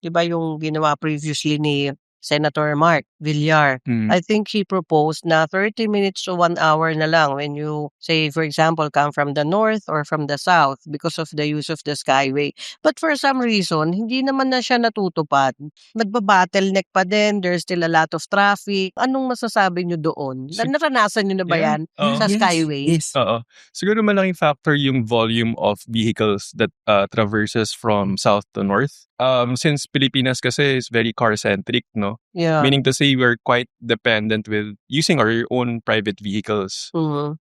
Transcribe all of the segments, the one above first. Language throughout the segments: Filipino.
'di ba yung ginawa previously ni Senator Mark Villar. Mm. I think he proposed na 30 minutes to 1 hour na lang when you say, for example, come from the north or from the south because of the use of the skyway. But for some reason, hindi naman na siya natutupad. Nagba-bottleneck pa din, there's still a lot of traffic. Anong masasabi niyo doon? Naranasan niyo na ba Yeah, yan oo. sa Yes, skyway? yes. Oo. Siguro malaking factor yung volume of vehicles that traverses from south to north. Since Pilipinas kasi is very car-centric, no? Yeah. Meaning to say we're quite dependent with using our own private vehicles. Mhm.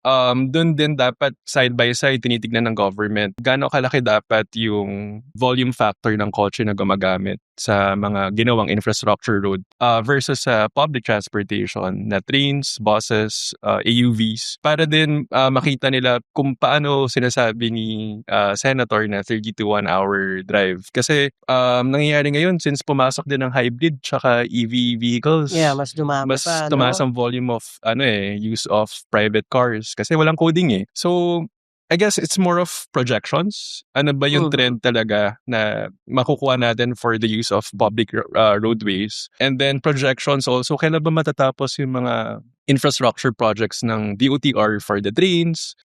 Dun din dapat side by side tinitignan ng government gaano kalaki dapat yung volume factor ng kotse na gumagamit sa mga ginawang infrastructure road versus sa public transportation na trains, buses, AUVs para din makita nila kung paano sinasabi ni Senator na 30 to 1 hour drive. Kasi nangyayari ngayon since pumasok din ng hybrid tsaka EV vehicles, Yeah, mas dumami pa, tumaas no? ang volume of use of private cars kasi walang coding eh. So I guess it's more of projections. Ano ba yung Mhm. trend talaga na makukuha natin for the use of public roadways? And then projections also, kailan ba matatapos yung mga infrastructure projects ng DOTR for the trains,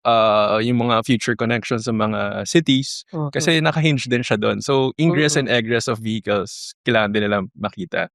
yung mga future connections sa mga cities. Mhm. Kasi naka-hinge din siya doon. So ingress and Mm. egress of vehicles, kailangan din nila makita.